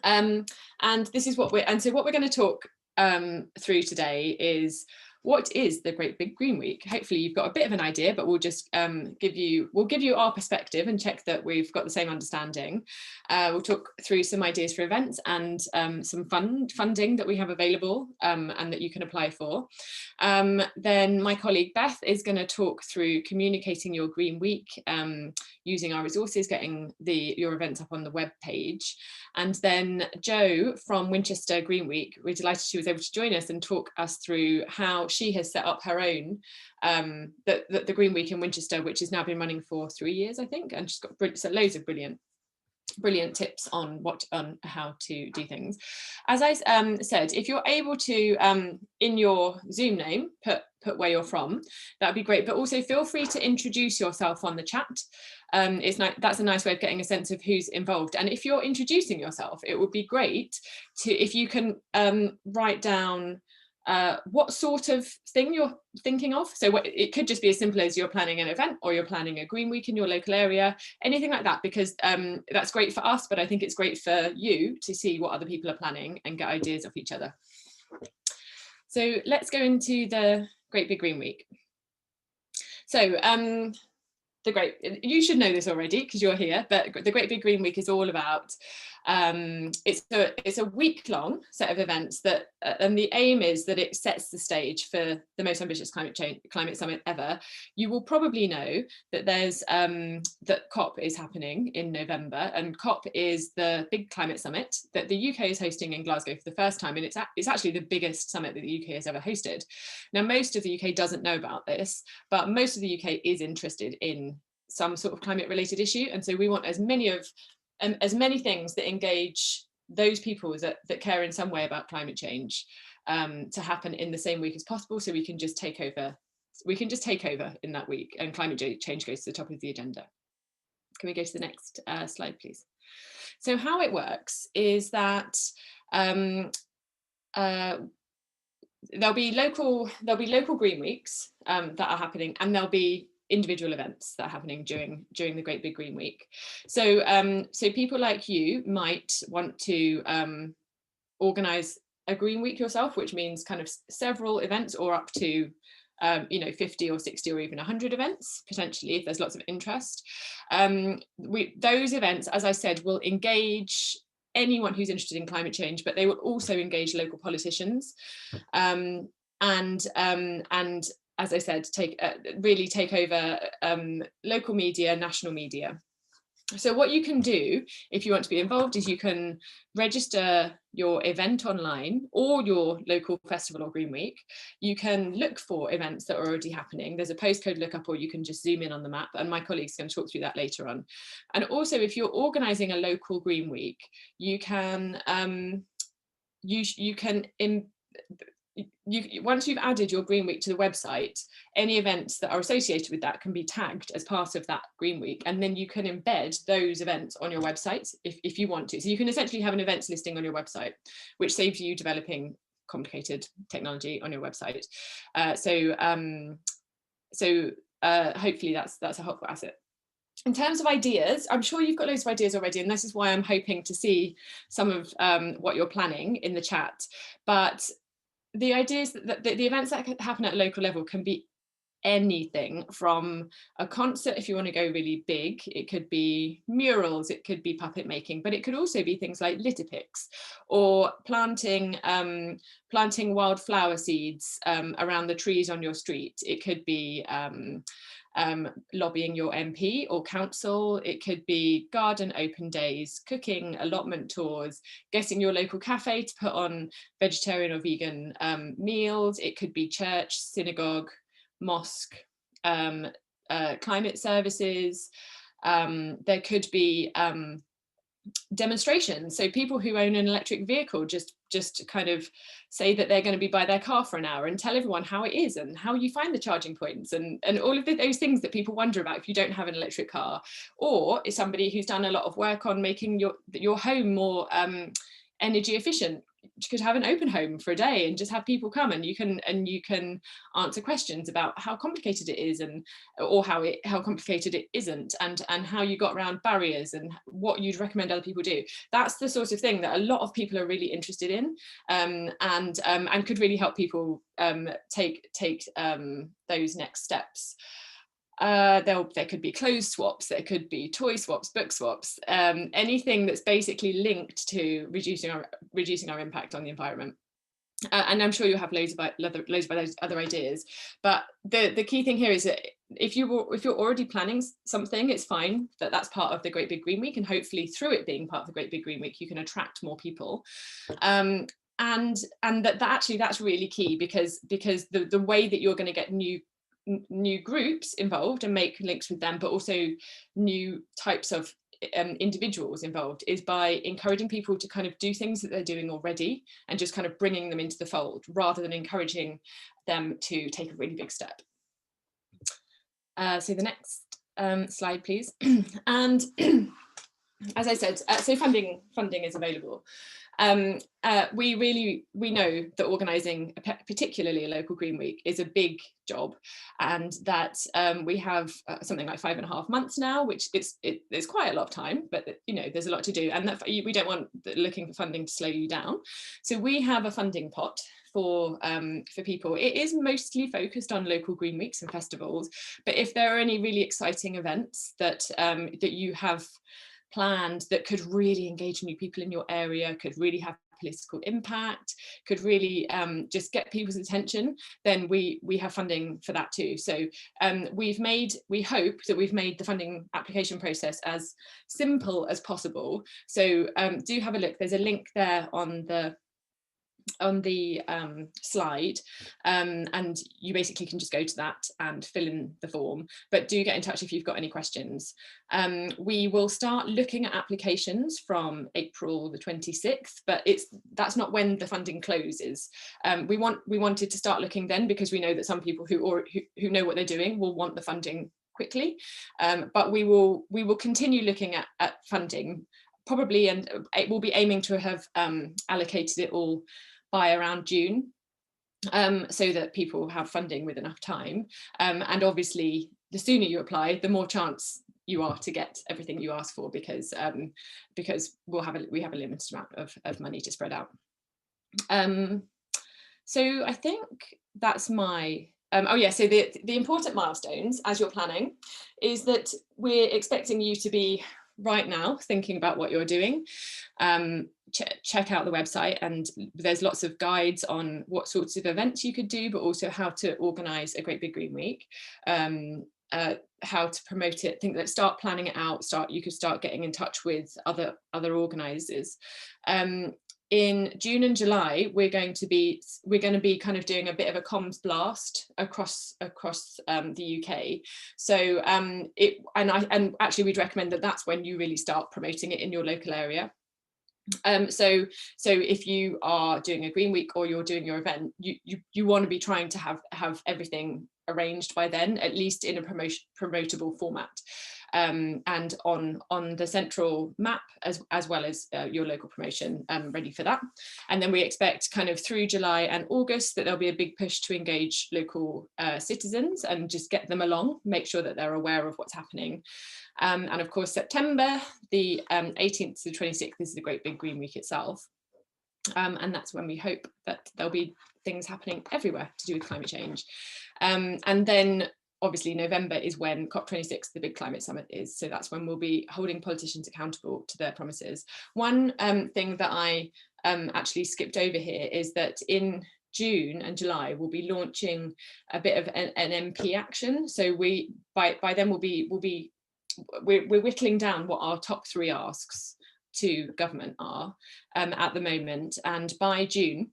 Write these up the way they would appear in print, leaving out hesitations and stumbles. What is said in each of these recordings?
And this is what we're going to talk through today is, what is the Great Big Green Week? Hopefully you've got a bit of an idea, but we'll just give you our perspective and check that we've got the same understanding. We'll talk through some ideas for events and some funding that we have available and that you can apply for. Then my colleague Beth is going to talk through communicating your Green Week, using our resources, getting your events up on the web page. And then Jo from Winchester Green Week, we're delighted she was able to join us and talk us through how she has set up her own, the Green Week in Winchester, which has now been running for 3 years, I think, and she's got loads of brilliant tips on how to do things. As I said, if you're able to in your Zoom name put where you're from, that'd be great, but also feel free to introduce yourself on the chat. That's a nice way of getting a sense of who's involved. And if you're introducing yourself, it would be great if you can write down what sort of thing you're thinking of. So it could just be as simple as you're planning an event, or you're planning a Green Week in your local area, anything like that, because that's great for us, but I think it's great for you to see what other people are planning and get ideas of each other. So let's go into the Great Big Green Week. So you should know this already because you're here, but the Great Big Green Week is all about, it's a week-long set of events that, and the aim is that it sets the stage for the most ambitious climate summit ever. You will probably know that there's that COP is happening in November, and COP is the big climate summit that the UK is hosting in Glasgow for the first time, and it's actually the biggest summit that the UK has ever hosted. Now, most of the UK doesn't know about this, but most of the UK is interested in some sort of climate related issue, and so we want as many things that engage those people that care in some way about climate change to happen in the same week as possible, so we can just take over in that week, and climate change goes to the top of the agenda. Can we go to the next slide, please? So how it works is that there'll be local Green Weeks that are happening, and there'll be individual events that are happening during the Great Big Green Week. So so people like you might want to organise a Green Week yourself, which means kind of several events, or up to 50 or 60 or even 100 events potentially, if there's lots of interest. Those events, as I said, will engage anyone who's interested in climate change, but they will also engage local politicians and as I said, really take over local media, national media. So what you can do if you want to be involved is you can register your event online, or your local festival or Green Week. You can look for events that are already happening. There's a postcode lookup, or you can just zoom in on the map, and my colleague's going to talk through that later on. And also, if you're organising a local Green Week, you can once you've added your Green Week to the website, any events that are associated with that can be tagged as part of that Green Week, and then you can embed those events on your website if you want to. So you can essentially have an events listing on your website, which saves you developing complicated technology on your website. So hopefully that's a helpful asset. In terms of ideas, I'm sure you've got loads of ideas already, and this is why I'm hoping to see some of what you're planning in the chat. But the ideas that the events that happen at a local level can be anything from a concert, if you want to go really big. It could be murals, it could be puppet making, but it could also be things like litter picks, or planting wildflower seeds around the trees on your street. It could be lobbying your MP or council. It could be garden open days, cooking, allotment tours, getting your local cafe to put on vegetarian or vegan meals. It could be church, synagogue, mosque, climate services. There could be demonstrations, so people who own an electric vehicle just kind of say that they're going to be by their car for an hour and tell everyone how it is and how you find the charging points and all of those things that people wonder about if you don't have an electric car. Or is somebody who's done a lot of work on making your home more energy efficient. could have an open home for a day and just have people come, and you can answer questions about how complicated it is, and or how complicated it isn't, and how you got around barriers and what you'd recommend other people do. That's the sort of thing that a lot of people are really interested in, and could really help people take those next steps. There could be clothes swaps, there could be toy swaps, book swaps, anything that's basically linked to reducing our impact on the environment. And I'm sure you'll have loads of those other ideas, but the key thing here is that if you're already planning something, it's fine that that's part of the Great Big Green Week, and hopefully through it being part of the Great Big Green Week you can attract more people. And that actually that's really key, because the way that you're going to get new groups involved and make links with them, but also new types of individuals involved, is by encouraging people to kind of do things that they're doing already and just kind of bringing them into the fold, rather than encouraging them to take a really big step. So the next slide, please. And as I said, so funding is available. We know that organising, particularly a local Green Week, is a big job, and that we have something like 5.5 months now, which it's quite a lot of time, but there's a lot to do, and that we don't want looking for funding to slow you down. So we have a funding pot for people. It is mostly focused on local Green Weeks and festivals, but if there are any really exciting events that you have planned that could really engage new people in your area, could really have political impact, could really just get people's attention, then we have funding for that too. So we hope that we've made the funding application process as simple as possible. So do have a look. There's a link there on the slide, and you basically can just go to that and fill in the form, but do get in touch if you've got any questions. We will start looking at applications from April the 26th, but that's not when the funding closes. We wanted to start looking then, because we know that some people who know what they're doing will want the funding quickly, but we will continue looking at funding probably, and it will be aiming to have allocated it all by around June, so that people have funding with enough time. And obviously, the sooner you apply, the more chance you are to get everything you ask for, because we have a limited amount of money to spread out. So I think that's my oh yeah, so the important milestones as you're planning is that we're expecting you to be right now thinking about what you're doing. Check out the website, and there's lots of guides on what sorts of events you could do, but also how to organise a Great Big Green Week, how to promote it. Start planning it out. You could start getting in touch with other organisers. In June and July, we're going to be kind of doing a bit of a comms blast across the UK. So and actually we'd recommend that that's when you really start promoting it in your local area. So if you are doing a Green Week or you're doing your event, you want to be trying to have everything arranged by then, at least in a promotable format. And on the central map, as well as your local promotion ready for that. And then we expect kind of through July and August that there'll be a big push to engage local citizens and just get them along, make sure that they're aware of what's happening. And of course, September, the 18th to the 26th, is the Great Big Green Week itself. And that's when we hope that there'll be things happening everywhere to do with climate change. And then obviously November is when COP26, the big climate summit, is. So that's when we'll be holding politicians accountable to their promises. One thing that I actually skipped over here is that in June and July we'll be launching a bit of an MP action. So by then we're whittling down what our top 3 asks to government are at the moment, and by June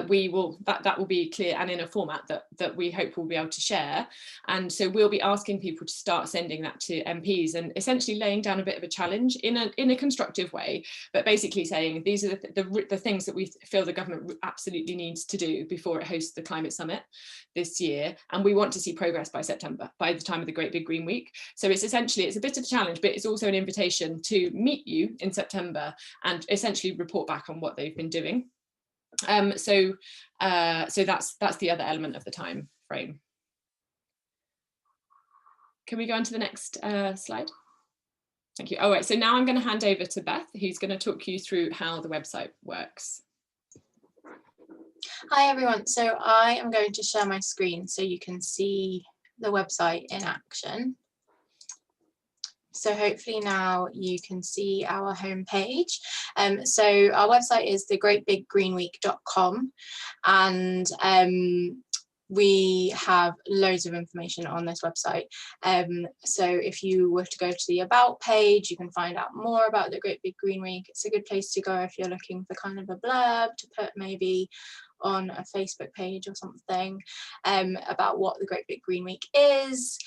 we will that will be clear and in a format that we hope we'll be able to share. And so we'll be asking people to start sending that to MPs and essentially laying down a bit of a challenge in a constructive way, but basically saying these are the things that we feel the government absolutely needs to do before it hosts the climate summit this year, and we want to see progress by September, by the time of the Great Big Green Week. So it's essentially, it's a bit of a challenge, but it's also an invitation to meet you in September and essentially report back on what they've been doing. So that's the other element of the time frame. Can we go on to the next slide? Thank you. All right, so now I'm going to hand over to Beth, who's going to talk you through how the website works. Hi everyone, so I am going to share my screen so you can see the website in action. So hopefully now you can see our homepage. So our website is thegreatbiggreenweek.com, and we have loads of information on this website. So if you were to go to the About page, you can find out more about the Great Big Green Week. It's a good place to go if you're looking for kind of a blurb to put maybe on a Facebook page or something, about what the Great Big Green Week is.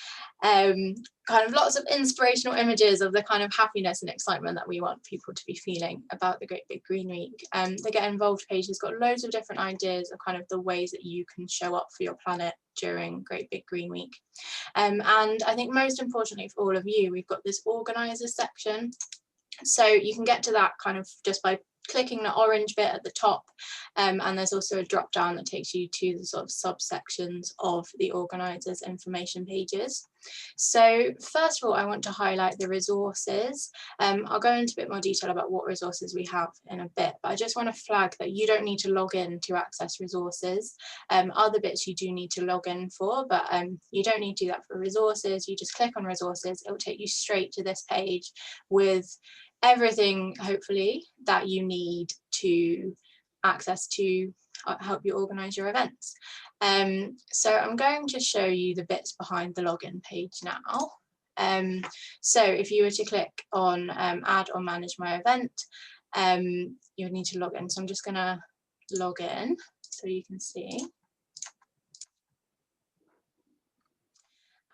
Kind of lots of inspirational images of the kind of happiness and excitement that we want people to be feeling about the Great Big Green Week. The Get Involved page has got loads of different ideas of kind of the ways that you can show up for your planet during Great Big Green Week. And I think most importantly for all of you, we've got this organisers section. So you can get to that kind of just by clicking the orange bit at the top, and there's also a drop down that takes you to the sort of subsections of the organisers information pages. So first of all, I want to highlight the resources. I'll go into a bit more detail about what resources we have in a bit, but I just want to flag that you don't need to log in to access resources. Other bits you do need to log in for, but you don't need to do that for resources. You just click on resources, it will take you straight to this page with everything, hopefully, that you need to access to help you organise your events. So I'm going to show you the bits behind the login page now. So if you were to click on add or manage my event, you would need to log in. So I'm just going to log in so you can see.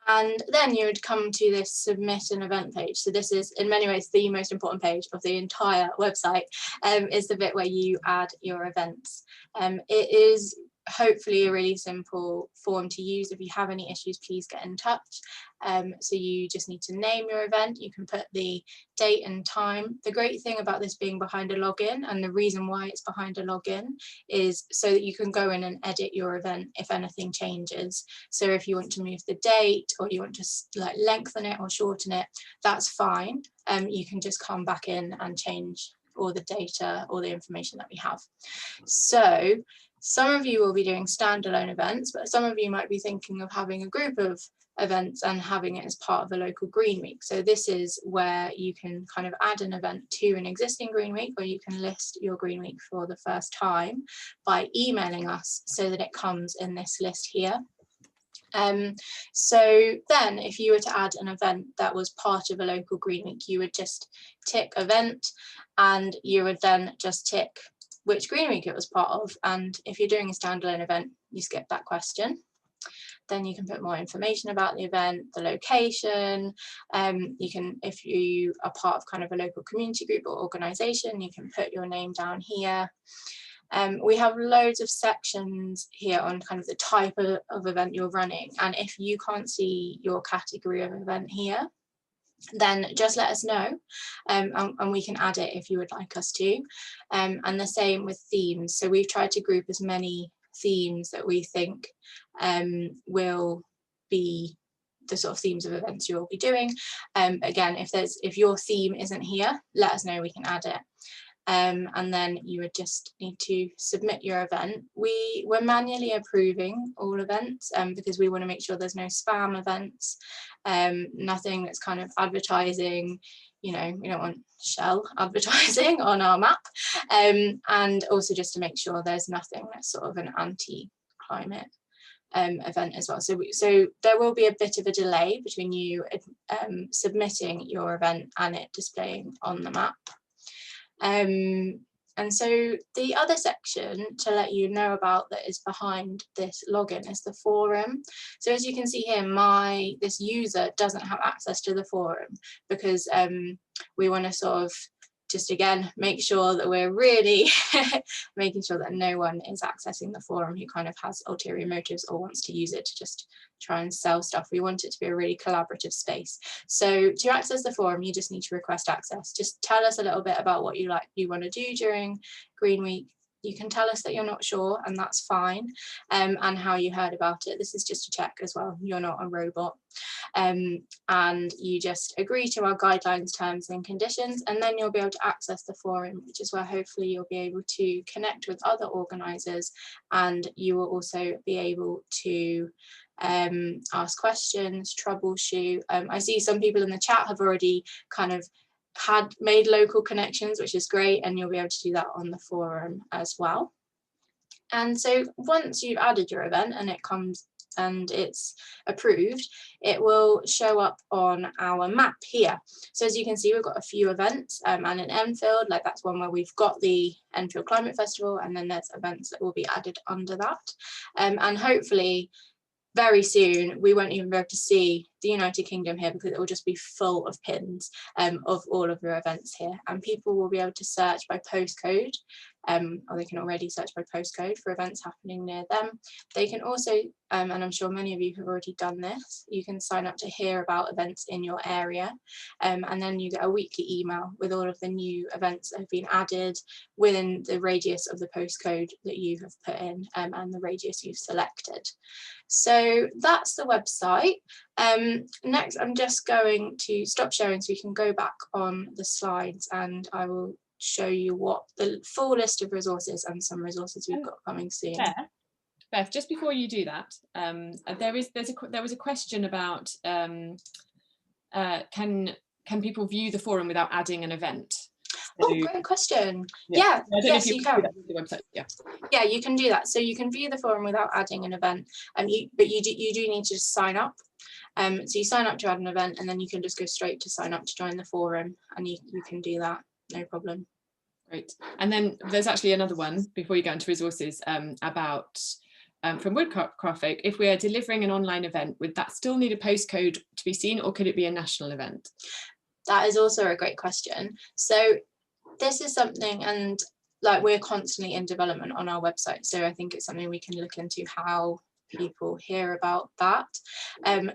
And then you would come to this submit an event page. So this is in many ways the most important page of the entire website, is the bit where you add your events. It is hopefully a really simple form to use. If you have any issues, please get in touch. So you just need to name your event. You can put the date and time. The great thing about this being behind a login, and the reason why it's behind a login, is so that you can go in and edit your event if anything changes. So if you want to move the date, or you want to like lengthen it or shorten it, that's fine. You can just come back in and change all the data or the information that we have. So some of you will be doing standalone events, but some of you might be thinking of having a group of events and having it as part of a local Green Week. So this is where you can kind of add an event to an existing Green Week, or you can list your Green Week for the first time by emailing us so that it comes in this list here. So then if you were to add an event that was part of a local Green Week, you would just tick event, and you would then just tick which Green Week it was part of. And if you're doing a standalone event, you skip that question. Then you can put more information about the event, the location. You can, if you are part of kind of a local community group or organisation, you can put your name down here. We have loads of sections here on kind of the type of event you're running. And if you can't see your category of event here, then just let us know, and we can add it if you would like us to. And the same with themes. So we've tried to group as many themes that we think will be the sort of themes of events you'll be doing. Again, if your theme isn't here, let us know, we can add it. And then you would just need to submit your event. We're manually approving all events because we want to make sure there's no spam events, nothing that's kind of advertising, you know, we don't want shell advertising on our map, and also just to make sure there's nothing that's sort of an anti-climate event as well. So there will be a bit of a delay between you submitting your event and it displaying on the map. And so the other section to let you know about that is behind this login is the forum. So as you can see here, this user doesn't have access to the forum because we want to sort of just again make sure that we're really making sure that no one is accessing the forum who kind of has ulterior motives or wants to use it to just try and sell stuff. We want it to be a really collaborative space. So to access the forum, you just need to request access. Just tell us a little bit about what you want to do during Green Week. You can tell us that you're not sure, and that's fine, and how you heard about it. This is just to check as well, you're not a robot. And you just agree to our guidelines, terms and conditions, and then you'll be able to access the forum, which is where hopefully you'll be able to connect with other organisers, and you will also be able to ask questions, troubleshoot. I see some people in the chat have already kind of made local connections, which is great, and you'll be able to do that on the forum as well. And so once you've added your event and it comes and it's approved, it will show up on our map here. So as you can see, we've got a few events, and in Enfield, like that's one where we've got the Enfield Climate Festival, and then there's events that will be added under that, and hopefully very soon we won't even be able to see the United Kingdom here because it will just be full of pins of all of your events here, and people will be able to search by postcode, or they can already search by postcode for events happening near them. They can also, and I'm sure many of you have already done this, you can sign up to hear about events in your area, and then you get a weekly email with all of the new events that have been added within the radius of the postcode that you have put in, and the radius you've selected. So that's the website. Next, I'm just going to stop sharing so we can go back on the slides, and I will show you what the full list of resources and some resources we've got coming soon. Beth, just before you do that, there was a question about can people view the forum without adding an event? So, oh, great question. Yeah, yes, you can. The website. Yeah, you can do that. So you can view the forum without adding an event, but you do need to just sign up. So you sign up to add an event, and then you can just go straight to sign up to join the forum, and you can do that, no problem. Great. And then there's actually another one before you go into resources about from Woodcraft Folk. If we are delivering an online event, would that still need a postcode to be seen, or could it be a national event? That is also a great question. So this is something, and like we're constantly in development on our website, so I think it's something we can look into how people hear about that.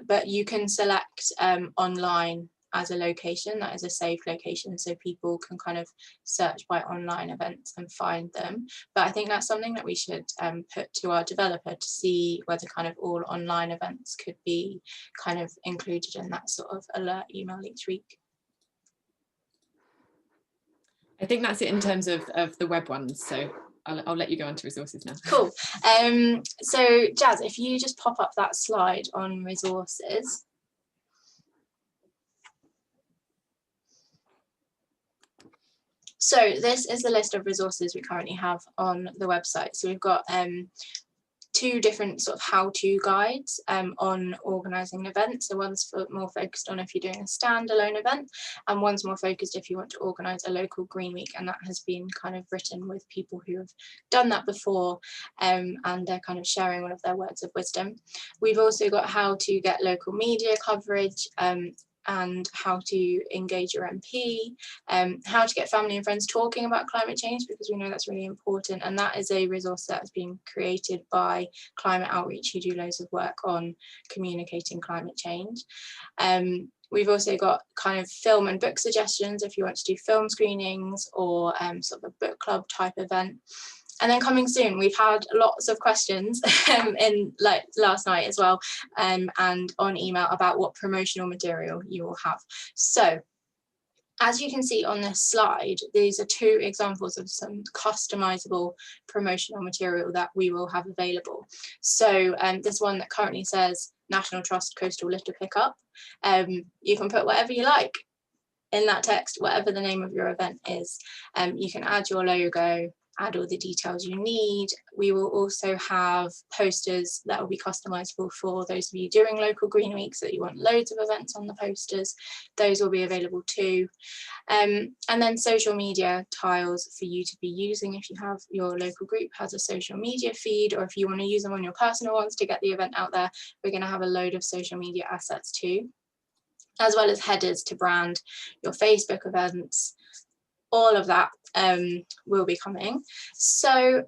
But you can select online as a location, that is a safe location, so people can kind of search by online events and find them. But I think that's something that we should put to our developer to see whether kind of all online events could be kind of included in that sort of alert email each week. I think that's it in terms of the web ones, so I'll let you go on to resources now. Cool. So Jazz, if you just pop up that slide on resources. So this is the list of resources we currently have on the website. So we've got two different sort of how-to guides on organising events. So one's more focused on if you're doing a standalone event, and one's more focused if you want to organise a local Green Week, and that has been kind of written with people who have done that before, and they're kind of sharing one of their words of wisdom. We've also got how to get local media coverage, and how to engage your MP, how to get family and friends talking about climate change, because we know that's really important, and that is a resource that has been created by Climate Outreach, who do loads of work on communicating climate change. We've also got kind of film and book suggestions if you want to do film screenings or sort of a book club type event. And then coming soon, we've had lots of questions in like last night as well, and on email about what promotional material you will have. So as you can see on this slide, these are two examples of some customizable promotional material that we will have available. So this one that currently says National Trust Coastal Litter Pickup, you can put whatever you like in that text, whatever the name of your event is. You can add your logo, add all the details you need. We will also have posters that will be customizable for those of you doing local green weeks that you want loads of events on the posters. Those will be available too. And then social media tiles for you to be using if you have your local group has a social media feed, or if you want to use them on your personal ones to get the event out there. We're going to have a load of social media assets too, as well as headers to brand your Facebook events. All of that will be coming. So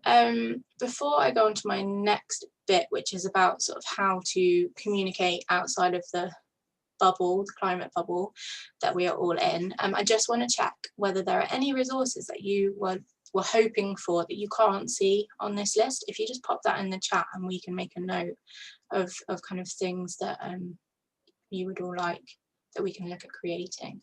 before I go on to my next bit, which is about sort of how to communicate outside of the bubble, the climate bubble that we are all in, I just want to check whether there are any resources that you were hoping for that you can't see on this list. If you just pop that in the chat and we can make a note of kind of things that you would all like that we can look at creating.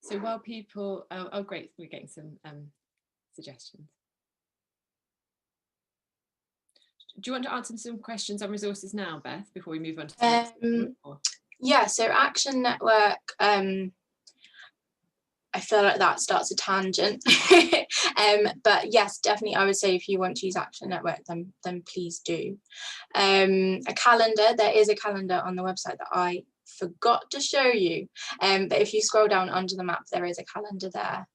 So while people, oh great, we're getting some suggestions. Do you want to answer some questions on resources now, Beth, before we move on to the next one? Yeah, so Action Network, I feel like that starts a tangent. But yes, definitely I would say if you want to use Action Network, then please do. A calendar, there is a calendar on the website that I forgot to show you, but if you scroll down under the map, there is a calendar there.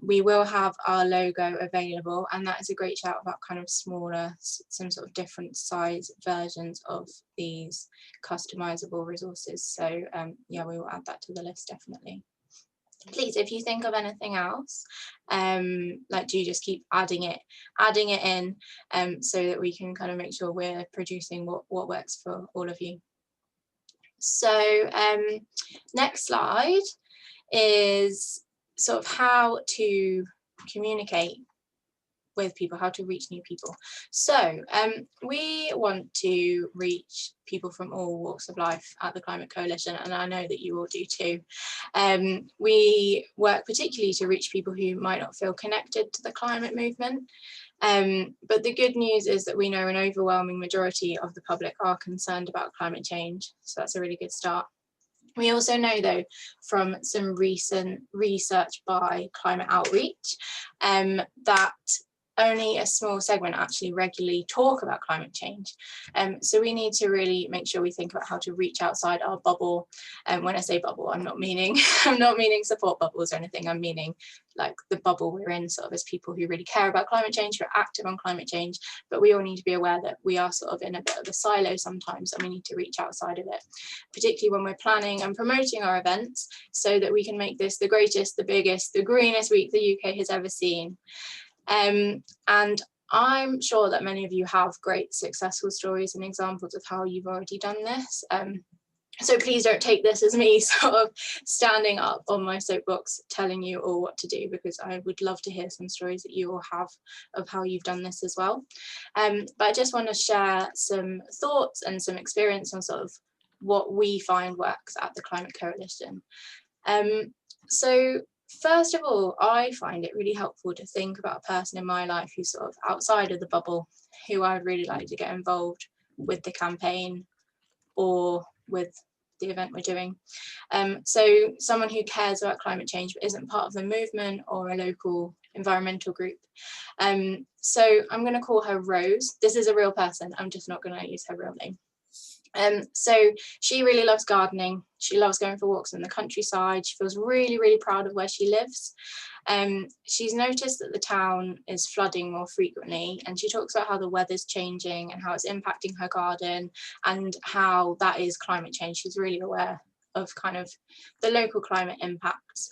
We will have our logo available, and that is a great shout about kind of smaller, some sort of different size versions of these customizable resources. So yeah, we will add that to the list definitely. Please, if you think of anything else, like do just keep adding it in, so that we can kind of make sure we're producing what works for all of you. So next slide is sort of how to communicate with people, how to reach new people. So we want to reach people from all walks of life at the Climate Coalition, and I know that you all do too. We work particularly to reach people who might not feel connected to the climate movement. But the good news is that we know an overwhelming majority of the public are concerned about climate change. So that's a really good start. We also know, though, from some recent research by Climate Outreach, that only a small segment actually regularly talk about climate change. So we need to really make sure we think about how to reach outside our bubble. And when I say bubble, I'm not meaning support bubbles or anything. I'm meaning like the bubble we're in, sort of as people who really care about climate change, who are active on climate change. But we all need to be aware that we are sort of in a bit of a silo sometimes, and we need to reach outside of it, particularly when we're planning and promoting our events, so that we can make this the greatest, the biggest, the greenest week the UK has ever seen. And I'm sure that many of you have great successful stories and examples of how you've already done this. So please don't take this as me sort of standing up on my soapbox telling you all what to do, because I would love to hear some stories that you all have of how you've done this as well. But I just want to share some thoughts and some experience on sort of what we find works at the Climate Coalition. So first of all, I find it really helpful to think about a person in my life who's sort of outside of the bubble, who I'd really like to get involved with the campaign or with the event we're doing. So someone who cares about climate change but isn't part of the movement or a local environmental group. So I'm going to call her Rose. This is a real person. I'm just not going to use her real name. So she really loves gardening. She loves going for walks in the countryside. She feels really, really proud of where she lives. She's noticed that the town is flooding more frequently, and she talks about how the weather's changing and how it's impacting her garden and how that is climate change. She's really aware of kind of the local climate impacts.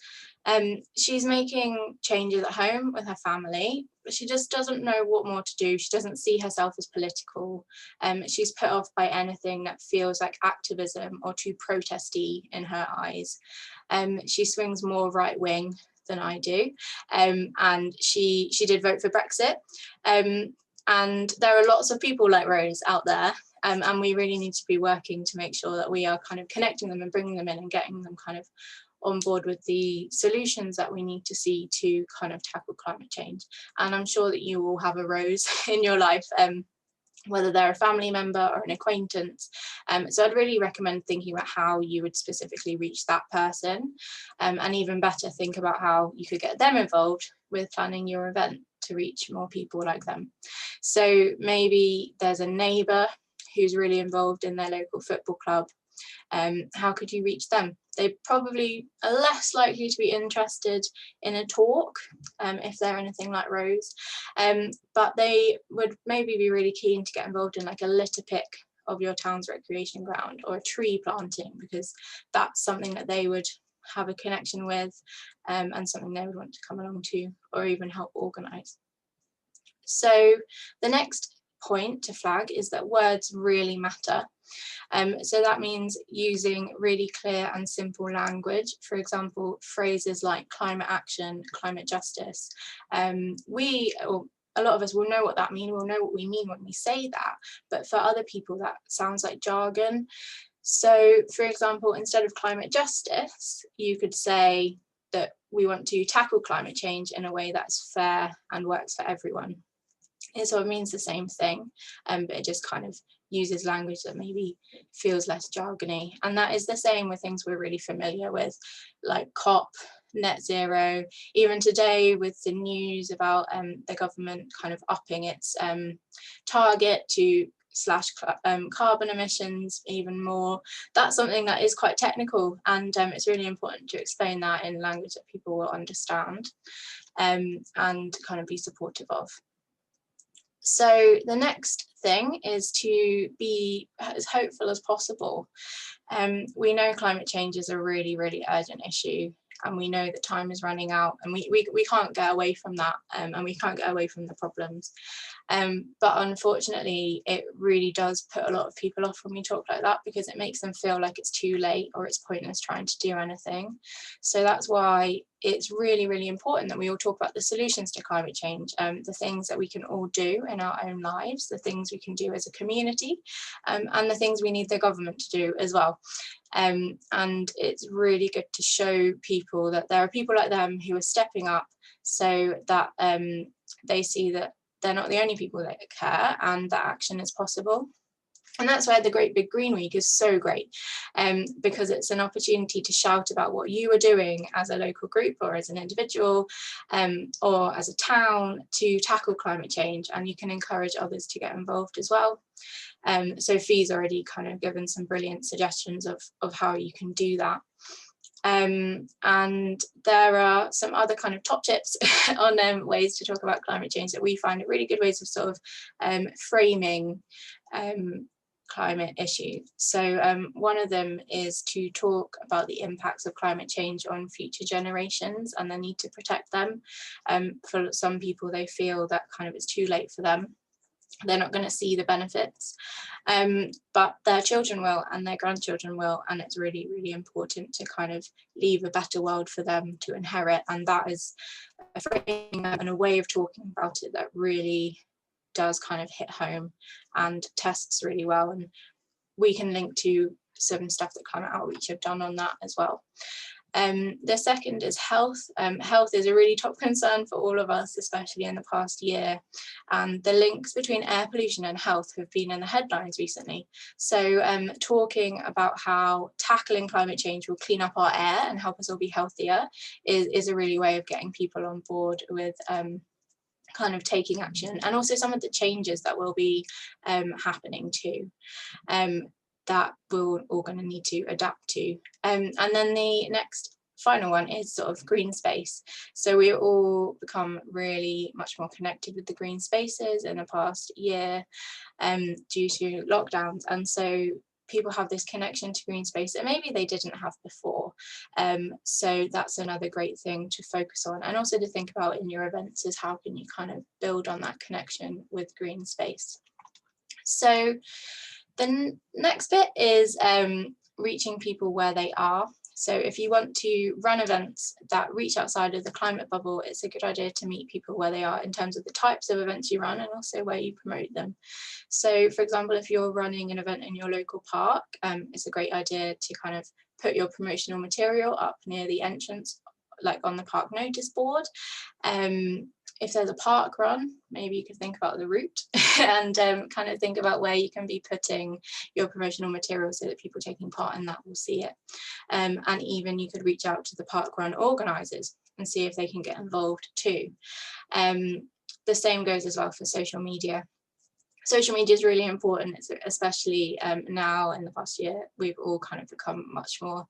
She's making changes at home with her family, but she just doesn't know what more to do. She doesn't see herself as political. She's put off by anything that feels like activism or too protesty in her eyes. She swings more right wing than I do, and she did vote for Brexit. And there are lots of people like Rose out there, and we really need to be working to make sure that we are kind of connecting them and bringing them in and getting them kind of on board with the solutions that we need to see to kind of tackle climate change. And I'm sure that you will have a Rose in your life, whether they're a family member or an acquaintance. So I'd really recommend thinking about how you would specifically reach that person, and even better, think about how you could get them involved with planning your event to reach more people like them. So maybe there's a neighbour who's really involved in their local football club. How could you reach them? They probably are less likely to be interested in a talk, if they're anything like Rose, but they would maybe be really keen to get involved in like a litter pick of your town's recreation ground, or a tree planting, because that's something that they would have a connection with, and something they would want to come along to or even help organise. So the next point to flag is that words really matter. So that means using really clear and simple language. For example, phrases like climate action, climate justice. A lot of us will know what that means, we'll know what we mean when we say that, but for other people that sounds like jargon. So for example, instead of climate justice, you could say that we want to tackle climate change in a way that's fair and works for everyone. It sort of means the same thing, but it just kind of uses language that maybe feels less jargony. And that is the same with things we're really familiar with, like COP, net zero. Even today with the news about the government kind of upping its target to slash carbon emissions even more. That's something that is quite technical, and it's really important to explain that in language that people will understand, and kind of be supportive of. So the next thing is to be as hopeful as possible. We know climate change is a really, really urgent issue, and we know that time is running out, and we can't get away from that, and we can't get away from the problems. But unfortunately, it really does put a lot of people off when we talk like that, because it makes them feel like it's too late or it's pointless trying to do anything. So that's why it's really, really important that we all talk about the solutions to climate change, the things that we can all do in our own lives, the things we can do as a community, and the things we need the government to do as well. And it's really good to show people that there are people like them who are stepping up, so that they see that they're not the only people that care and that action is possible. And that's why the Great Big Green Week is so great, because it's an opportunity to shout about what you are doing as a local group or as an individual, or as a town, to tackle climate change, and you can encourage others to get involved as well. So Fee's already kind of given some brilliant suggestions of how you can do that. And there are some other kind of top tips on ways to talk about climate change that we find are really good ways of sort of framing climate issues. So one of them is to talk about the impacts of climate change on future generations and the need to protect them. For some people, they feel that kind of it's too late for them. They're not going to see the benefits, but their children will, and their grandchildren will, and it's really, really important to kind of leave a better world for them to inherit. And that is a framing and a way of talking about it that really does kind of hit home and tests really well. And we can link to some stuff that Climate Outreach have done on that as well. The second is health. Health is a really top concern for all of us, especially in the past year. And the links between air pollution and health have been in the headlines recently. So talking about how tackling climate change will clean up our air and help us all be healthier is a really way of getting people on board with kind of taking action, and also some of the changes that will be happening too. That we're all going to need to adapt to. And then the next final one is sort of green space. So we all become really much more connected with the green spaces in the past year due to lockdowns, and so people have this connection to green space that maybe they didn't have before. So that's another great thing to focus on, and also to think about in your events is how can you kind of build on that connection with green space. So the next bit is reaching people where they are. So if you want to run events that reach outside of the climate bubble, it's a good idea to meet people where they are in terms of the types of events you run and also where you promote them. So for example, if you're running an event in your local park, it's a great idea to kind of put your promotional material up near the entrance, like on the park notice board. If there's a park run, maybe you could think about the route and kind of think about where you can be putting your promotional material so that people taking part in that will see it. And even you could reach out to the park run organisers and see if they can get involved too. The same goes as well for social media. Social media is really important, especially now in the past year, we've all kind of become much more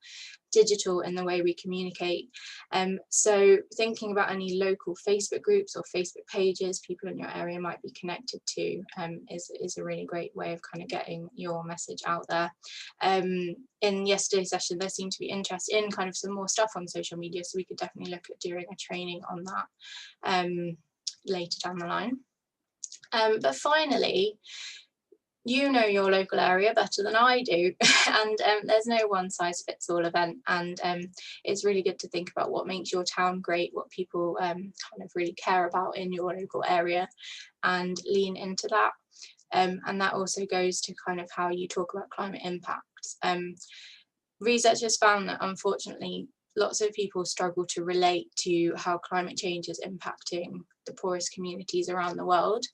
digital in the way we communicate. So thinking about any local Facebook groups or Facebook pages people in your area might be connected to is a really great way of kind of getting your message out there. In yesterday's session, there seemed to be interest in kind of some more stuff on social media, so we could definitely look at doing a training on that later down the line. But finally, you know your local area better than I do, and there's no one size fits all event, and it's really good to think about what makes your town great, what people kind of really care about in your local area, and lean into that. And that also goes to kind of how you talk about climate impacts. Researchers found that unfortunately lots of people struggle to relate to how climate change is impacting the poorest communities around the world,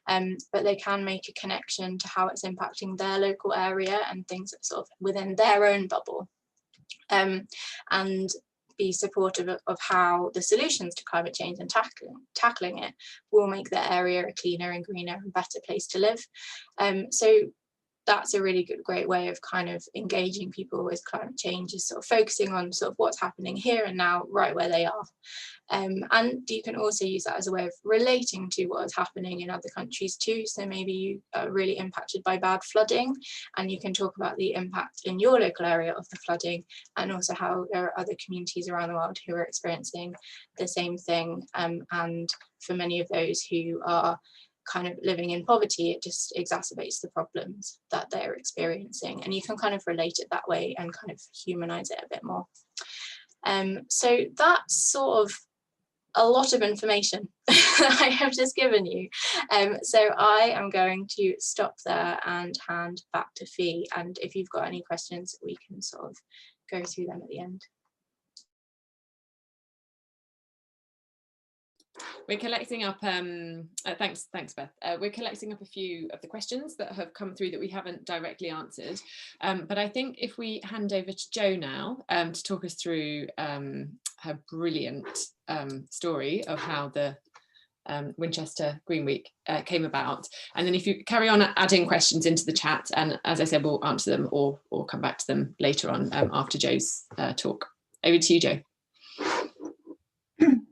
but they can make a connection to how it's impacting their local area and things that sort of within their own bubble, and be supportive of how the solutions to climate change and tackling it will make their area a cleaner and greener and better place to live. So that's a really great way of kind of engaging people with climate change, is sort of focusing on sort of what's happening here and now, right where they are. And you can also use that as a way of relating to what is happening in other countries too. So maybe you are really impacted by bad flooding, and you can talk about the impact in your local area of the flooding, and also how there are other communities around the world who are experiencing the same thing. And for many of those who are kind of living in poverty, it just exacerbates the problems that they're experiencing, and you can kind of relate it that way and kind of humanize it a bit more. So that's sort of a lot of information I have just given you. So I am going to stop there and hand back to Fee, and if you've got any questions we can sort of go through them at the end. We're collecting up, thanks Beth. We're collecting up a few of the questions that have come through that we haven't directly answered. But I think if we hand over to Jo now to talk us through her brilliant story of how the Winchester Green Week came about. And then if you carry on adding questions into the chat, and as I said, we'll answer them or come back to them later on after Jo's talk. Over to you, Jo.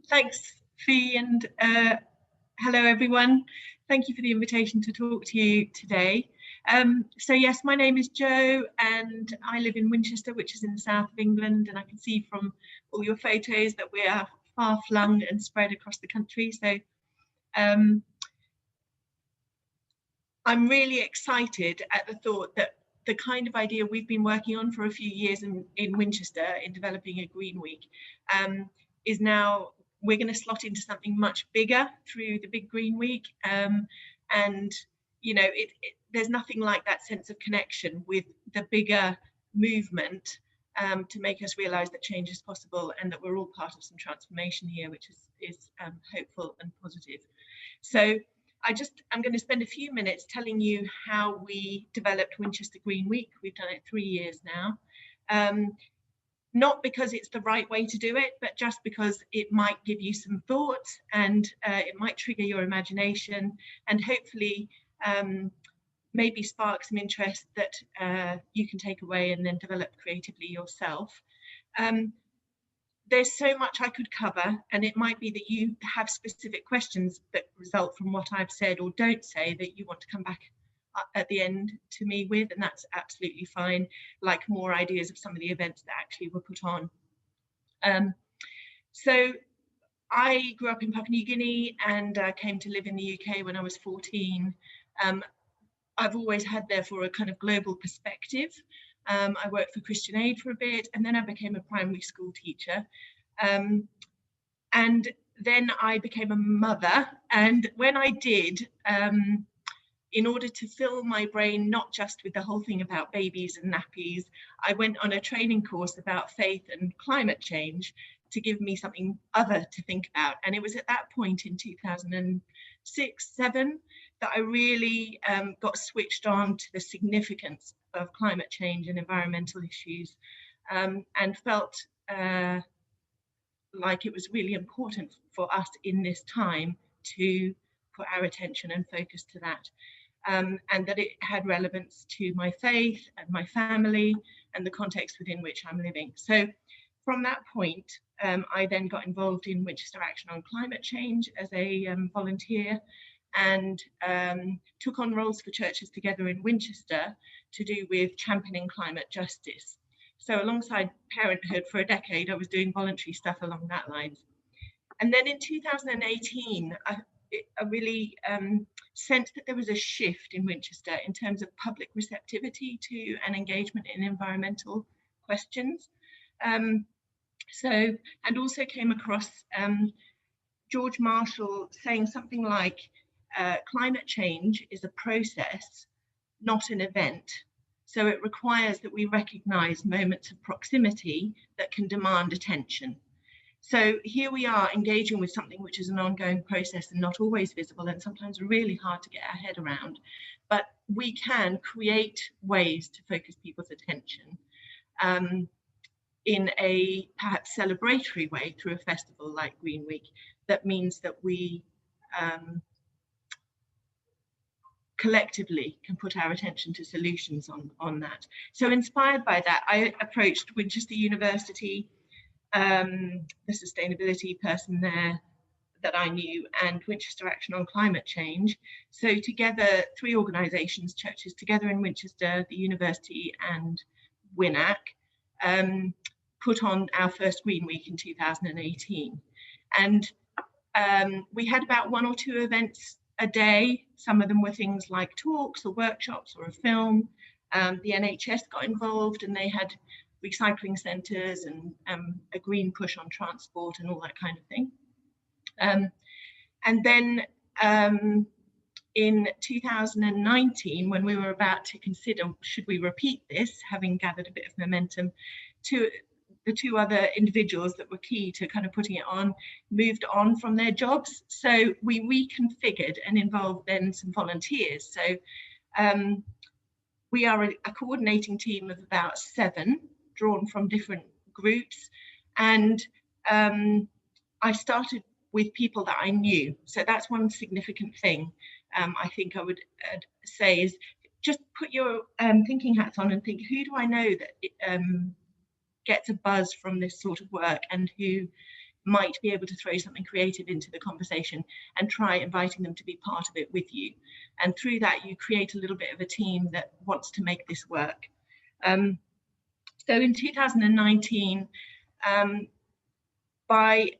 Thanks, Fee, and hello everyone. Thank you for the invitation to talk to you today. So yes, my name is Jo and I live in Winchester, which is in the south of England, and I can see from all your photos that we are far flung and spread across the country. So I'm really excited at the thought that the kind of idea we've been working on for a few years in Winchester in developing a Green Week is now, we're going to slot into something much bigger through the big Green Week. And, you know, there's nothing like that sense of connection with the bigger movement to make us realise that change is possible and that we're all part of some transformation here, which is hopeful and positive. So I'm going to spend a few minutes telling you how we developed Winchester Green Week. We've done it 3 years now. Not because it's the right way to do it, but just because it might give you some thoughts and it might trigger your imagination and hopefully maybe spark some interest that you can take away and then develop creatively yourself. There's so much I could cover, and it might be that you have specific questions that result from what I've said or don't say that you want to come back at the end to me with, and that's absolutely fine, like more ideas of some of the events that actually were put on. So I grew up in Papua New Guinea and came to live in the UK when I was 14. I've always had therefore a kind of global perspective I worked for Christian Aid for a bit, and then I became a primary school teacher. And then I became a mother. And when I did, in order to fill my brain, not just with the whole thing about babies and nappies, I went on a training course about faith and climate change to give me something other to think about. And it was at that point in 2006-07 that I really got switched on to the significance of climate change and environmental issues, and felt like it was really important for us in this time to put our attention and focus to that, and that it had relevance to my faith and my family and the context within which I'm living. So from that point, I then got involved in Winchester Action on Climate Change as a volunteer, and took on roles for Churches Together in Winchester to do with championing climate justice. So alongside parenthood for a decade, I was doing voluntary stuff along that lines. And then in 2018, I really sensed that there was a shift in Winchester in terms of public receptivity to and engagement in environmental questions. And also came across George Marshall saying something like, climate change is a process, not an event. So it requires that we recognize moments of proximity that can demand attention. So here we are engaging with something which is an ongoing process and not always visible, and sometimes really hard to get our head around. But we can create ways to focus people's attention in a perhaps celebratory way through a festival like Green Week. That means that we collectively can put our attention to solutions on that. So inspired by that, I approached Winchester University, the sustainability person there that I knew, and Winchester Action on Climate Change. So together, 3 organisations, Churches Together in Winchester, the university and WINAC, put on our first Green Week in 2018. And we had about 1 or 2 events a day. Some of them were things like talks or workshops or a film. The NHS got involved, and they had recycling centres and a green push on transport and all that kind of thing. And then in 2019, when we were about to consider should we repeat this, having gathered a bit of momentum, the 2 other individuals that were key to kind of putting it on moved on from their jobs. So we reconfigured and involved then some volunteers. So we are a coordinating team of about 7, drawn from different groups. And I started with people that I knew. So that's one significant thing I think I would say is just put your thinking hats on and think, who do I know that gets a buzz from this sort of work, and who might be able to throw something creative into the conversation, and try inviting them to be part of it with you. And through that, you create a little bit of a team that wants to make this work. So in 2019, by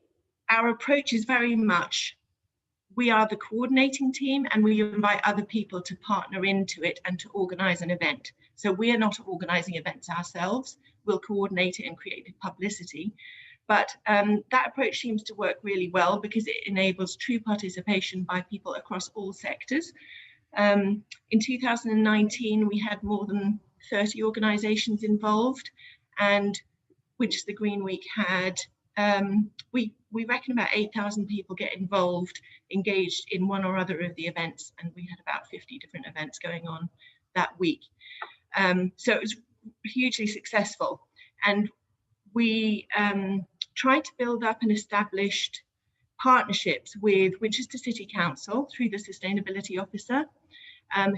our approach is very much, we are the coordinating team, and we invite other people to partner into it and to organise an event. So we are not organising events ourselves. We'll coordinate it and create the publicity. But that approach seems to work really well because it enables true participation by people across all sectors. In 2019, we had more than 30 organisations involved, and Winchester Green Week had, we reckon about 8,000 people get involved, engaged in one or other of the events, and we had about 50 different events going on that week. So it was hugely successful, and we tried to build up and established partnerships with Winchester City Council through the Sustainability Officer,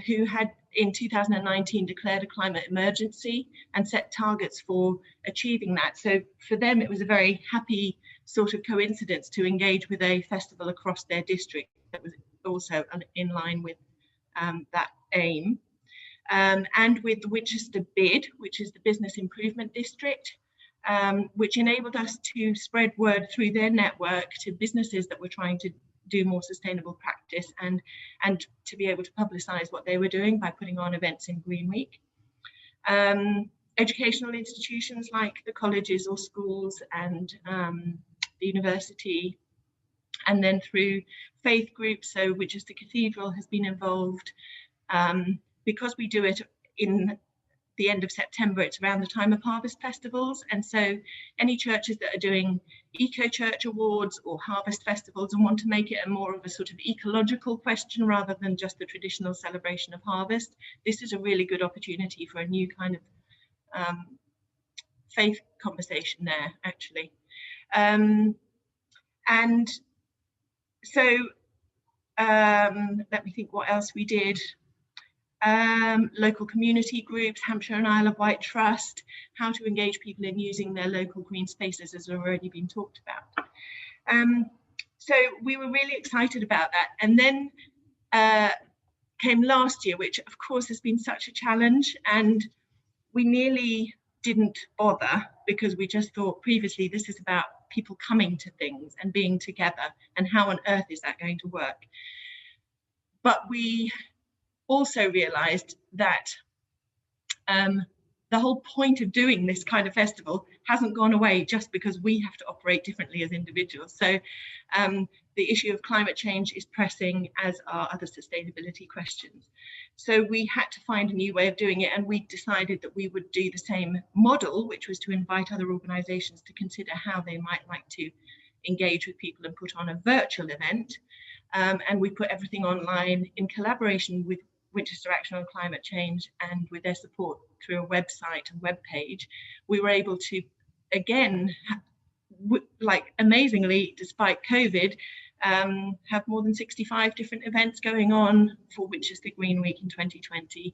who had in 2019 declared a climate emergency and set targets for achieving that. So for them, it was a very happy sort of coincidence to engage with a festival across their district that was also in line with that aim. And with the Winchester BID, which is the Business Improvement District, which enabled us to spread word through their network to businesses that were trying to do more sustainable practice, and to be able to publicise what they were doing by putting on events in Green Week. educational institutions like the colleges or schools and the university, and then through faith groups. So Winchester Cathedral has been involved. Because we do it in the end of September, it's around the time of harvest festivals, and so any churches that are doing eco church awards or harvest festivals and want to make it a more of a sort of ecological question rather than just the traditional celebration of harvest, this is a really good opportunity for a new kind of faith conversation there, actually. And so let me think what else we did. Local community groups, Hampshire and Isle of Wight Trust, how to engage people in using their local green spaces has already been talked about. So we were really excited about that. And then came last year, which of course has been such a challenge, and we nearly didn't bother because we just thought previously this is about people coming to things and being together, and how on earth is that going to work? But we also realized that the whole point of doing this kind of festival hasn't gone away just because we have to operate differently as individuals. So the issue of climate change is pressing, as are other sustainability questions. So we had to find a new way of doing it, and we decided that we would do the same model, which was to invite other organisations to consider how they might like to engage with people and put on a virtual event. And we put everything online in collaboration with Winchester Action on Climate Change, and with their support through a website and web page, we were able to, again, like amazingly, despite COVID, have more than 65 different events going on for Winchester Green Week in 2020.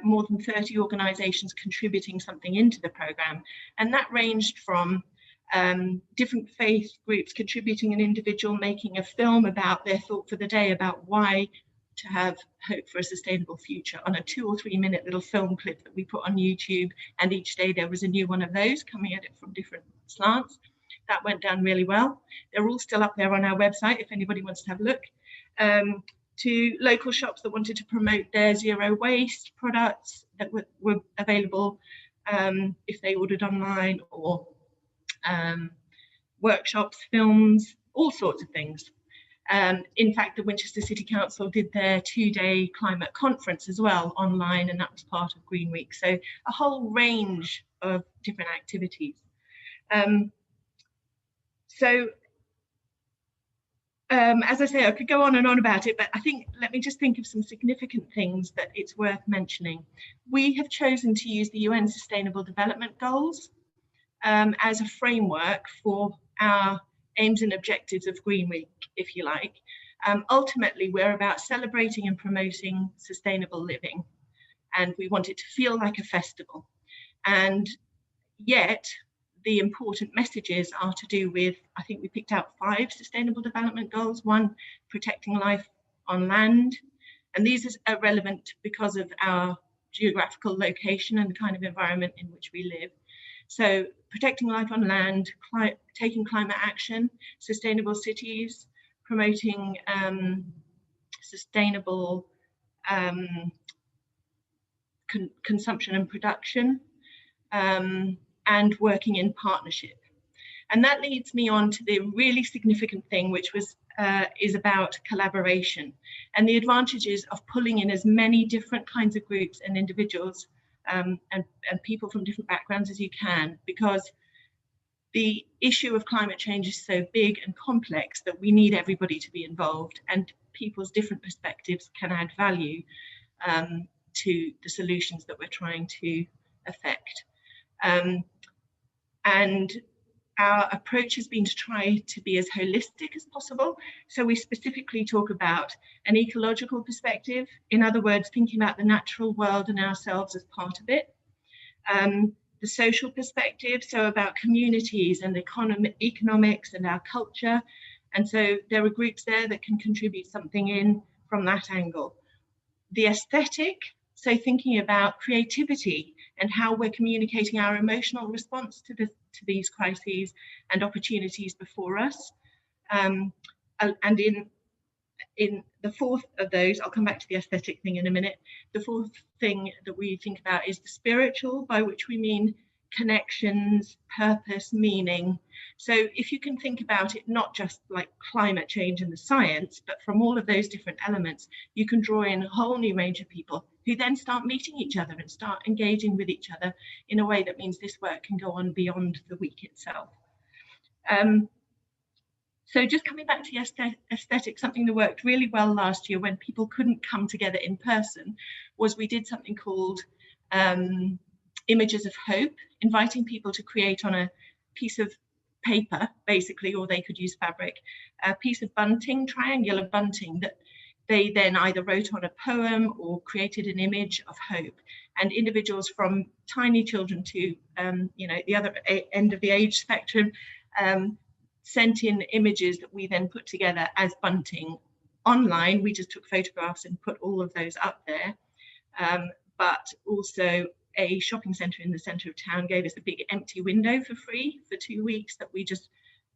More than 30 organisations contributing something into the programme, and that ranged from different faith groups contributing an individual making a film about their thought for the day about why to have hope for a sustainable future on a 2 or 3 minute little film clip that we put on YouTube, and each day there was a new one of those coming at it from different slants. That went down really well. They're all still up there on our website if anybody wants to have a look. To local shops that wanted to promote their zero waste products that were available if they ordered online, or workshops, films, all sorts of things. In fact, the Winchester City Council did their 2-day climate conference as well online, and that was part of Green Week. So a whole range of different activities. As I say, I could go on and on about it, but I think let me just think of some significant things that it's worth mentioning. We have chosen to use the UN Sustainable Development Goals as a framework for our aims and objectives of Green Week, if you like. Ultimately, we're about celebrating and promoting sustainable living, and we want it to feel like a festival. And yet, the important messages are to do with, I think we picked out 5 sustainable development goals. 1, protecting life on land. And these are relevant because of our geographical location and the kind of environment in which we live. So protecting life on land, taking climate action, sustainable cities, promoting sustainable consumption and production, and working in partnership. And that leads me on to the really significant thing, which was is about collaboration and the advantages of pulling in as many different kinds of groups and individuals and people from different backgrounds as you can, because the issue of climate change is so big and complex that we need everybody to be involved, and people's different perspectives can add value to the solutions that we're trying to affect. And our approach has been to try to be as holistic as possible. So we specifically talk about an ecological perspective, in other words, thinking about the natural world and ourselves as part of it. The social perspective, so about communities and economics and our culture. And so there are groups there that can contribute something in from that angle. The aesthetic, so thinking about creativity and how we're communicating our emotional response to these crises and opportunities before us. And in in the fourth of those, I'll come back to the aesthetic thing in a minute. The fourth thing that we think about is the spiritual, by which we mean connections, purpose, meaning. So if you can think about it, not just like climate change and the science, but from all of those different elements, you can draw in a whole new range of people who then start meeting each other and start engaging with each other in a way that means this work can go on beyond the week itself. So just coming back to the aesthetic, something that worked really well last year when people couldn't come together in person was we did something called Images of Hope, inviting people to create on a piece of paper, basically, or they could use fabric, a piece of bunting, triangular bunting, that they then either wrote on a poem or created an image of hope. And individuals from tiny children to the other end of the age spectrum sent in images that we then put together as bunting online. We just took photographs and put all of those up there. But also a shopping centre in the centre of town gave us a big empty window for free for 2 weeks that we just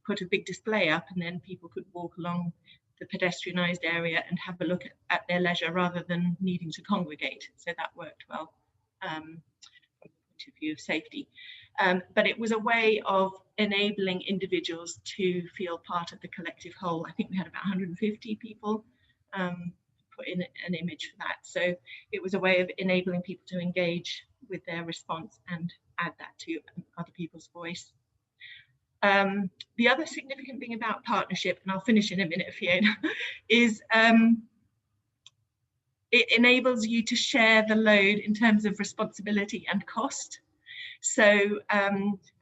put a big display up, and then people could walk along the pedestrianised area and have a look at their leisure rather than needing to congregate. So that worked well from the point of view of safety. But it was a way of enabling individuals to feel part of the collective whole. I think we had about 150 people put in an image for that. So it was a way of enabling people to engage with their response and add that to other people's voice. The other significant thing about partnership, and I'll finish in a minute, Fiona, is it enables you to share the load in terms of responsibility and cost. So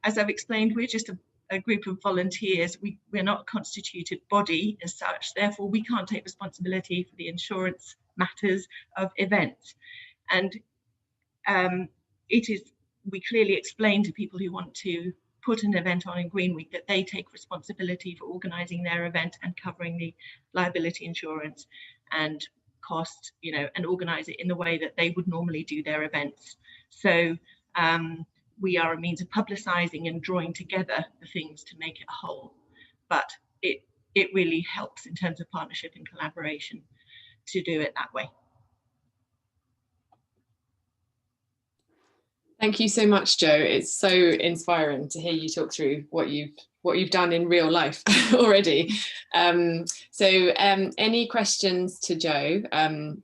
as I've explained, we're just a group of volunteers. We're not a constituted body as such, therefore we can't take responsibility for the insurance matters of events. And we clearly explain to people who want to put an event on in Green Week that they take responsibility for organising their event and covering the liability insurance and cost, and organise it in the way that they would normally do their events. So we are a means of publicising and drawing together the things to make it a whole. But it really helps in terms of partnership and collaboration to do it that way. Thank you so much, Jo. It's so inspiring to hear you talk through what you've done in real life already. Any questions to Jo,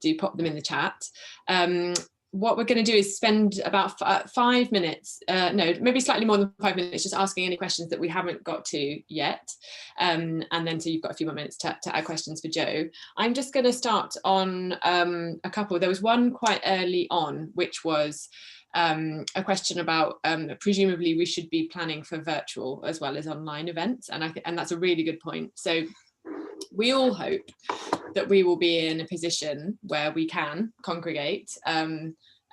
do pop them in the chat. What we're going to do is spend about 5 minutes, no, maybe slightly more than 5 minutes, just asking any questions that we haven't got to yet. And then so you've got a few more minutes to add questions for Jo. I'm just going to start on a couple. There was one quite early on, which was a question about presumably we should be planning for virtual as well as online events, and that's a really good point. So we all hope that we will be in a position where we can congregate,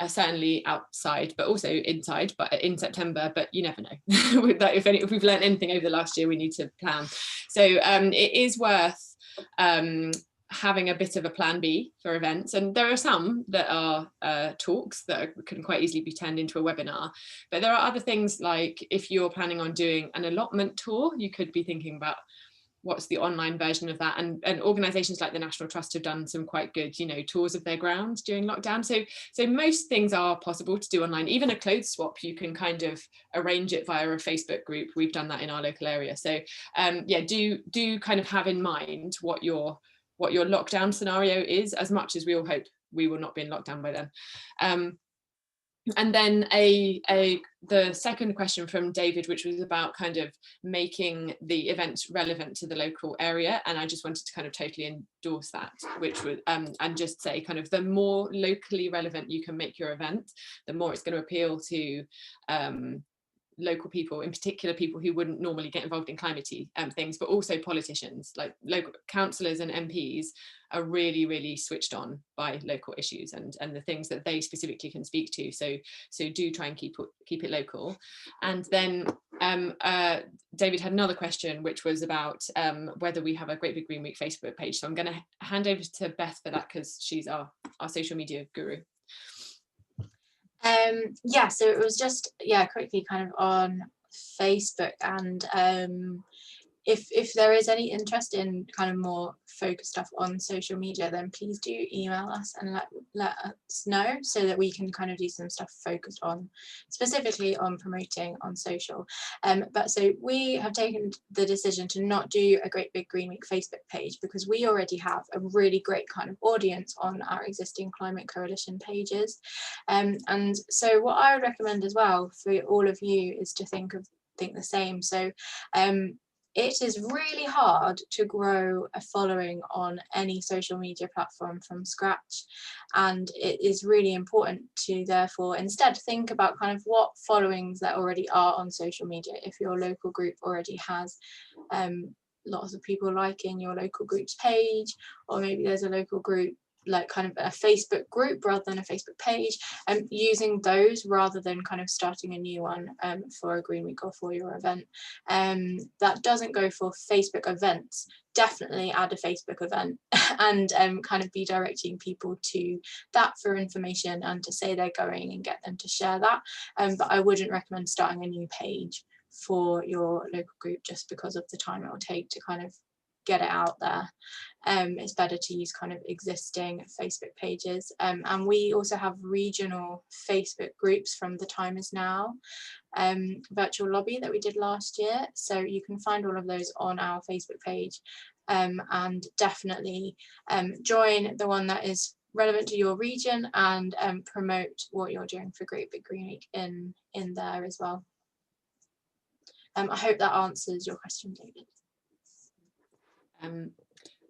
certainly outside but also inside, but in September, but you never know. if we've learned anything over the last year, we need to plan. So it is worth having a bit of a plan B for events, and there are some that are talks that can quite easily be turned into a webinar, but there are other things, like if you're planning on doing an allotment tour, you could be thinking about what's the online version of that, and organisations like the National Trust have done some quite good tours of their grounds during lockdown. So most things are possible to do online. Even a clothes swap, you can kind of arrange it via a Facebook group. We've done that in our local area. So yeah, do kind of have in mind what your lockdown scenario is, as much as we all hope we will not be in lockdown by then. And then the second question from David, which was about kind of making the events relevant to the local area, and I just wanted to kind of totally endorse that, which would and just say kind of the more locally relevant you can make your event, the more it's going to appeal to local people, in particular people who wouldn't normally get involved in climatey things, but also politicians. Like local councillors and MPs are really, really switched on by local issues and the things that they specifically can speak to. So do try and keep it local. And then David had another question, which was about whether we have a Great Big Green Week Facebook page. So I'm going to hand over to Beth for that, because she's our social media guru. Yeah, so it was just quickly kind of on Facebook, and if there is any interest in kind of more focused stuff on social media, then please do email us and let us know, so that we can kind of do some stuff focused on specifically on promoting on social. But so we have taken the decision to not do a Great Big Green Week Facebook page, because we already have a really great kind of audience on our existing climate coalition pages. And so what I would recommend as well for all of you is to think the same. So it is really hard to grow a following on any social media platform from scratch, and it is really important to therefore instead think about kind of what followings there already are on social media. If your local group already has lots of people liking your local group's page, or maybe there's a local group like kind of a Facebook group rather than a Facebook page, and using those rather than kind of starting a new one for a Green Week or for your event. That doesn't go for Facebook events. Definitely add a Facebook event and kind of be directing people to that for information and to say they're going and get them to share that. But I wouldn't recommend starting a new page for your local group just because of the time it will take to kind of get it out there. It's better to use kind of existing Facebook pages, and we also have regional Facebook groups from the Time Is Now virtual lobby that we did last year, so you can find all of those on our Facebook page, and definitely join the one that is relevant to your region and promote what you're doing for Great Big Green Week in there as well. I hope that answers your question, David.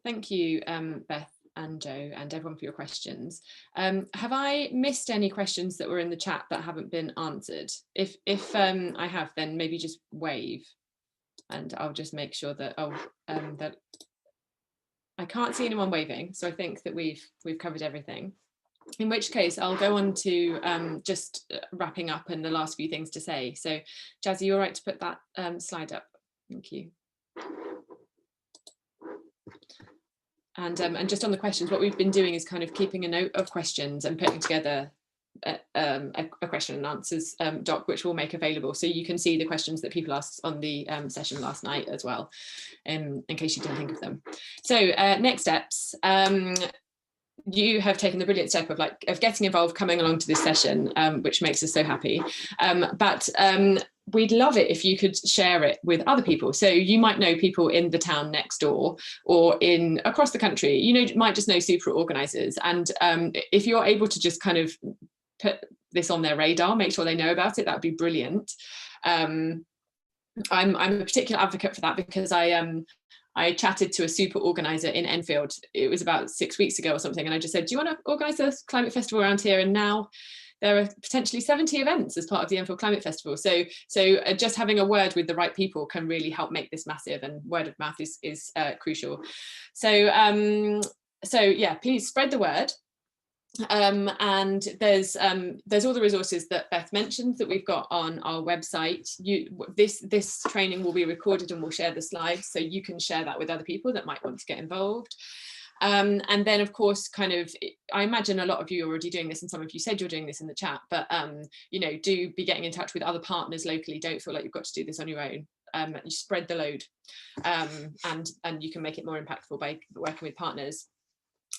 Thank you, Beth and Jo and everyone for your questions. Have I missed any questions that were in the chat that haven't been answered? If I have, then maybe just wave and I'll just make sure that that I can't see anyone waving, so I think that we've covered everything. In which case I'll go on to just wrapping up and the last few things to say. So Jazzy, you all right to put that slide up? Thank you. And just on the questions, what we've been doing is kind of keeping a note of questions and putting together a question and answers doc, which we'll make available, so you can see the questions that people asked on the session last night as well, in case you didn't think of them. So next steps. You have taken the brilliant step of getting involved, coming along to this session, which makes us so happy. But we'd love it if you could share it with other people. So you might know people in the town next door or across the country. You might just know super organisers, and if you're able to just kind of put this on their radar, make sure they know about it, that would be brilliant. I'm a particular advocate for that, because I chatted to a super organiser in Enfield. It was about 6 weeks ago or something, and I just said, do you want to organise a climate festival around here? And now there are potentially 70 events as part of the Enfield Climate Festival. So just having a word with the right people can really help make this massive, and word of mouth is crucial. So yeah, please spread the word. And there's all the resources that Beth mentioned that we've got on our website. This training will be recorded and we'll share the slides, so you can share that with other people that might want to get involved. And then of course, kind of, I imagine a lot of you are already doing this, and some of you said you're doing this in the chat, but do be getting in touch with other partners locally. Don't feel like you've got to do this on your own. You spread the load, and you can make it more impactful by working with partners.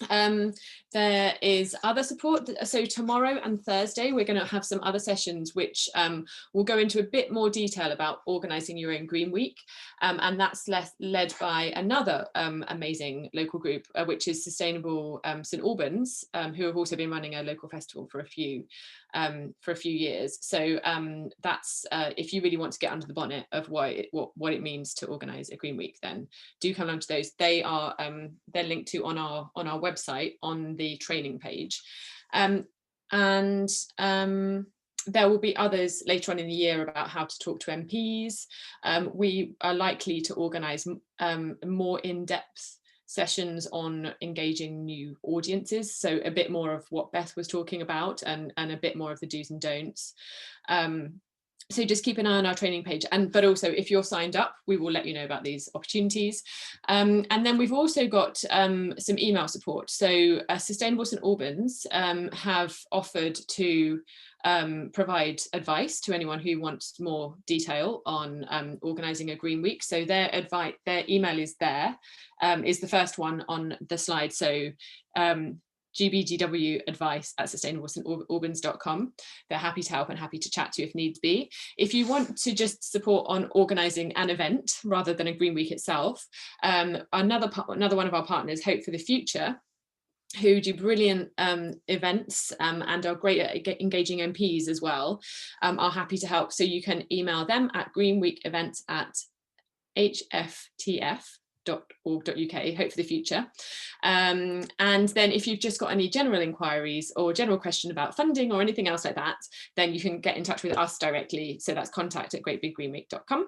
There is other support. So tomorrow and Thursday we're going to have some other sessions which will go into a bit more detail about organising your own Green Week, and that's led by another amazing local group, which is Sustainable St Albans, who have also been running a local festival for a few years. So that's if you really want to get under the bonnet of what it means to organise a Green Week, then do come along to those. They're linked to on our website on the training page, and there will be others later on in the year about how to talk to MPs. We are likely to organise more in-depth sessions on engaging new audiences, so a bit more of what Beth was talking about, and a bit more of the do's and don'ts. So just keep an eye on our training page, but also if you're signed up, we will let you know about these opportunities. And then we've also got some email support. So Sustainable St Albans have offered to provide advice to anyone who wants more detail on organising a Green Week. So their email is there, is the first one on the slide. So gbgwadvice@sustainablestalbans.com. They're happy to help and happy to chat to you if needs be. If you want to just support on organising an event rather than a Green Week itself, another one of our partners, Hope for the Future, who do brilliant events and are great at engaging MPs as well, are happy to help. So you can email them at greenweekevents@hftf.org.uk, Hope for the Future. And then if you've just got any general inquiries or general question about funding or anything else like that, then you can get in touch with us directly. So that's contact@greatbiggreenweek.com.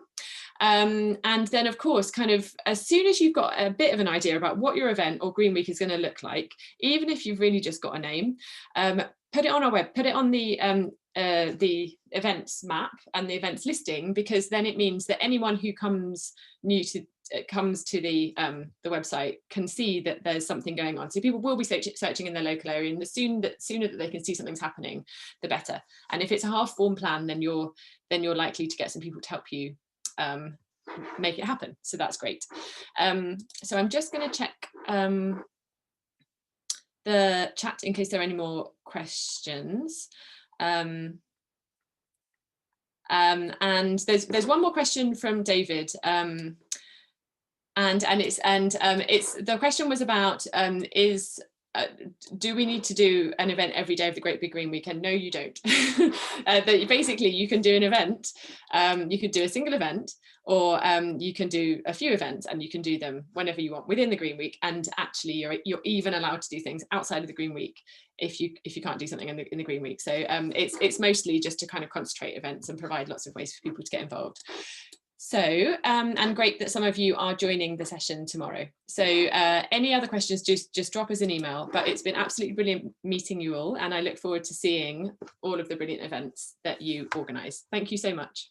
And then of course, kind of as soon as you've got a bit of an idea about what your event or Green Week is going to look like, even if you've really just got a name, put it on our web, put it on the events map and the events listing, because then it means that anyone who comes to the website can see that there's something going on. So people will be searching in their local area, and the sooner that they can see something's happening, the better. And if it's a half form plan, then you're likely to get some people to help you make it happen. So that's great. So I'm just going to check the chat in case there are any more questions. And there's one more question from David. The question was about do we need to do an event every day of the Great Big Green Week? And no, you don't. Basically, you can do an event, you could do a single event, or you can do a few events, and you can do them whenever you want within the Green Week. And actually, you're even allowed to do things outside of the Green Week if you can't do something in the Green Week. So it's mostly just to kind of concentrate events and provide lots of ways for people to get involved. So, and great that some of you are joining the session tomorrow. So any other questions, just drop us an email. But it's been absolutely brilliant meeting you all, and I look forward to seeing all of the brilliant events that you organise. Thank you so much.